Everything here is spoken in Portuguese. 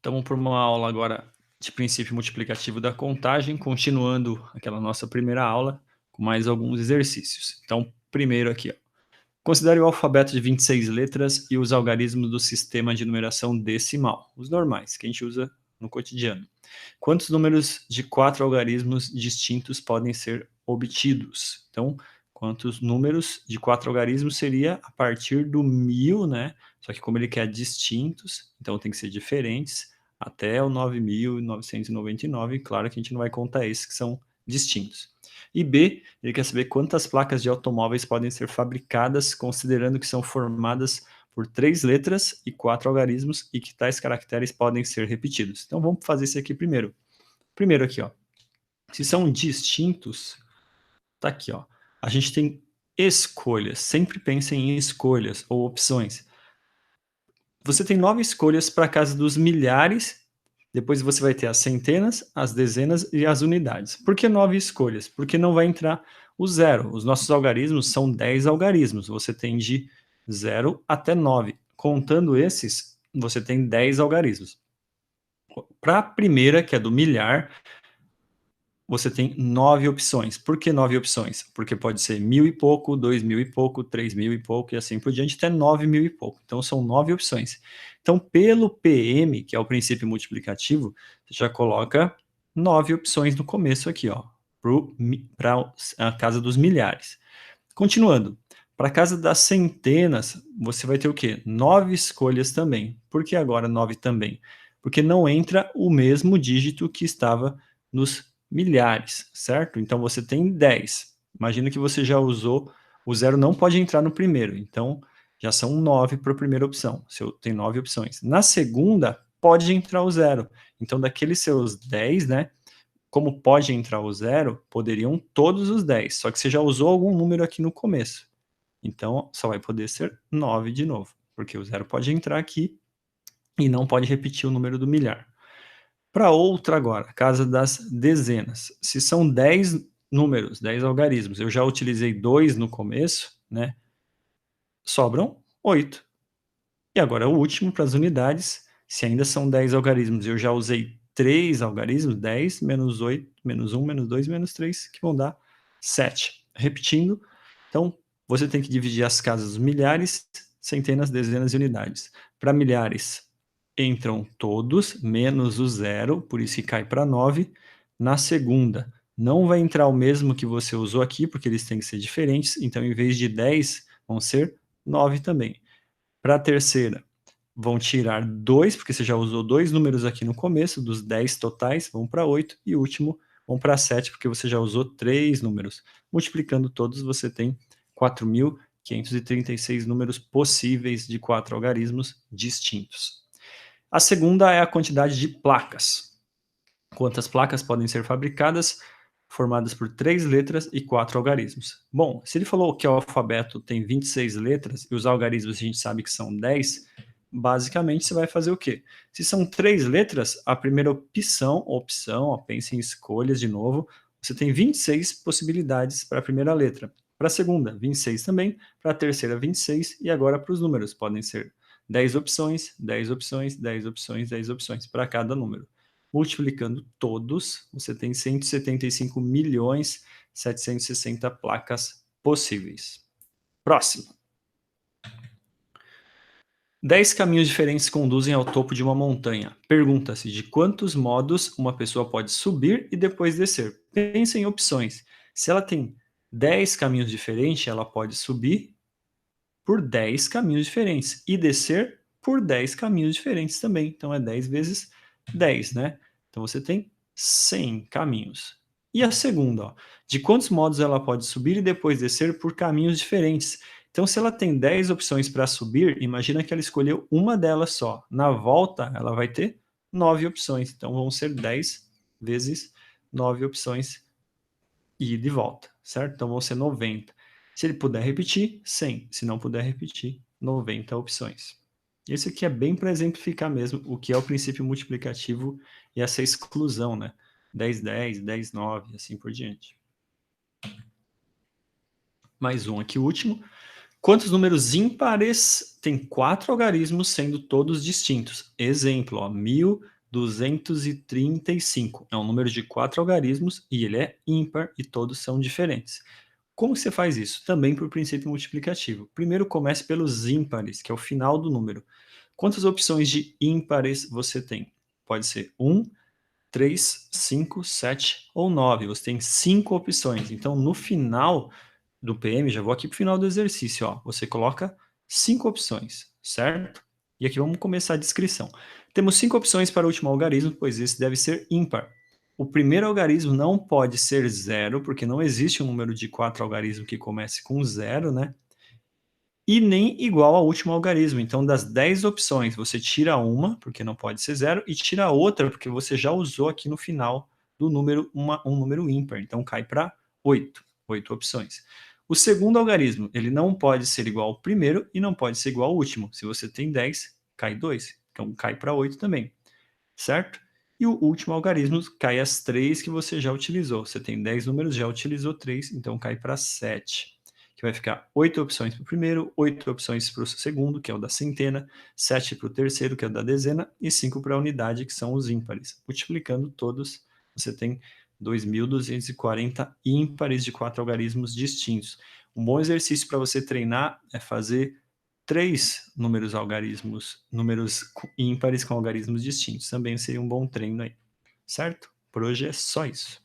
Estamos por uma aula agora de princípio multiplicativo da contagem, continuando aquela nossa primeira aula com mais alguns exercícios. Então, primeiro aqui, ó. Considere o alfabeto de 26 letras e os algarismos do sistema de numeração decimal, os normais, que a gente usa no cotidiano. Quantos números de 4 algarismos distintos podem ser obtidos? Então, quantos números de 4 algarismos seria a partir do 1000, né? Só que como ele quer distintos, então tem que ser diferentes, até o 9.999, claro que a gente não vai contar esses que são distintos. E B, ele quer saber quantas placas de automóveis podem ser fabricadas, considerando que são formadas por 3 letras e 4 algarismos e que tais caracteres podem ser repetidos. Então vamos fazer isso aqui primeiro. Primeiro aqui, ó. Se são distintos, tá aqui, ó. A gente tem escolhas. Sempre pensem em escolhas ou opções. Você tem 9 escolhas para a casa dos milhares, depois você vai ter as centenas, as dezenas e as unidades. Por que 9 escolhas? Porque não vai entrar o zero. Os nossos algarismos são 10 algarismos. Você tem de 0 até 9. Contando esses, você tem 10 algarismos. Para a primeira, que é do milhar, você tem 9 opções. Por que 9 opções? Porque pode ser 1000 e pouco, 2000 e pouco, 3000 e pouco e assim por diante, até 9000 e pouco. Então são 9 opções. Então, pelo PM, que é o princípio multiplicativo, você já coloca 9 opções no começo aqui, ó, para a casa dos milhares. Continuando, para a casa das centenas, você vai ter o quê? 9 escolhas também. Por que agora 9 também? Porque não entra o mesmo dígito que estava nos milhares, certo? Então você tem 10. Imagina que você já usou, o zero não pode entrar no primeiro, então já são 9 para a primeira opção. Você tem 9 opções. Na segunda, pode entrar o zero. Então daqueles seus 10, né? Como pode entrar o zero, poderiam todos os 10, só que você já usou algum número aqui no começo. Então, só vai poder ser 9 de novo, porque o zero pode entrar aqui e não pode repetir o número do milhar. Para outra agora, casa das dezenas. Se são 10 números, 10 algarismos, eu já utilizei 2 no começo, né? Sobram 8. E agora o último para as unidades, se ainda são 10 algarismos, eu já usei 3 algarismos, 10 menos 8, menos 1, menos 2, menos 3, que vão dar 7. Repetindo, então você tem que dividir as casas dos milhares, centenas, dezenas e unidades. Para milhares, entram todos, menos o zero, por isso que cai para 9. Na segunda, não vai entrar o mesmo que você usou aqui, porque eles têm que ser diferentes, então em vez de 10, vão ser 9 também. Para a terceira, vão tirar 2, porque você já usou 2 números aqui no começo, dos 10 totais, vão para 8, e o último vão para 7, porque você já usou 3 números. Multiplicando todos, você tem 4.536 números possíveis de 4 algarismos distintos. A segunda é a quantidade de placas. Quantas placas podem ser fabricadas? Formadas por 3 letras e 4 algarismos. Bom, se ele falou que o alfabeto tem 26 letras e os algarismos a gente sabe que são 10, basicamente você vai fazer o quê? Se são 3 letras, a primeira opção, ó, pense em escolhas de novo, você tem 26 possibilidades para a primeira letra. Para a segunda, 26 também, para a terceira, 26, e agora para os números, podem ser 10 opções, 10 opções, 10 opções, 10 opções para cada número. Multiplicando todos, você tem 175.760 placas possíveis. Próximo. 10 caminhos diferentes conduzem ao topo de uma montanha. Pergunta-se de quantos modos uma pessoa pode subir e depois descer. Pense em opções. Se ela tem 10 caminhos diferentes, ela pode subir por 10 caminhos diferentes e descer por 10 caminhos diferentes também. Então é 10 vezes 10, né? Então você tem 100 caminhos. E a segunda, ó, de quantos modos ela pode subir e depois descer por caminhos diferentes. Então, se ela tem 10 opções para subir, imagina que ela escolheu uma delas só. Na volta, ela vai ter 9 opções. Então, vão ser 10 vezes 9 opções e de volta, certo? Então, vão ser 90. Se ele puder repetir, 100. Se não puder repetir, 90 opções. Esse aqui é bem para exemplificar mesmo o que é o princípio multiplicativo e essa exclusão, né? 10, 10, 10, 9, assim por diante. Mais um aqui, o último. Quantos números ímpares tem 4 algarismos, sendo todos distintos? Exemplo, ó, 1000 235. É um número de 4 algarismos e ele é ímpar e todos são diferentes. Como você faz isso? Também por princípio multiplicativo. Primeiro comece pelos ímpares, que é o final do número. Quantas opções de ímpares você tem? Pode ser 1, 3, 5, 7 ou 9. Você tem 5 opções. Então, no final do PM, já vou aqui para o final do exercício, ó, você coloca 5 opções, certo? E aqui vamos começar a descrição. Temos 5 opções para o último algarismo, pois esse deve ser ímpar. O primeiro algarismo não pode ser zero, porque não existe um número de 4 algarismos que comece com zero, né? E nem igual ao último algarismo. Então, das 10 opções, você tira uma, porque não pode ser zero, e tira outra, porque você já usou aqui no final do número um número ímpar. Então, cai para 8. 8 opções. O segundo algarismo, ele não pode ser igual ao primeiro e não pode ser igual ao último. Se você tem 10, cai 2. Então, cai para 8 também, certo? E o último algarismo cai as 3 que você já utilizou. Você tem 10 números, já utilizou 3, então cai para 7. Que vai ficar 8 opções para o primeiro, 8 opções para o segundo, que é o da centena, 7 para o terceiro, que é o da dezena, e 5 para a unidade, que são os ímpares. Multiplicando todos, você tem 2.240 ímpares de 4 algarismos distintos. Um bom exercício para você treinar é fazer 3 números ímpares com algarismos distintos. Também seria um bom treino aí, certo? Por hoje é só isso.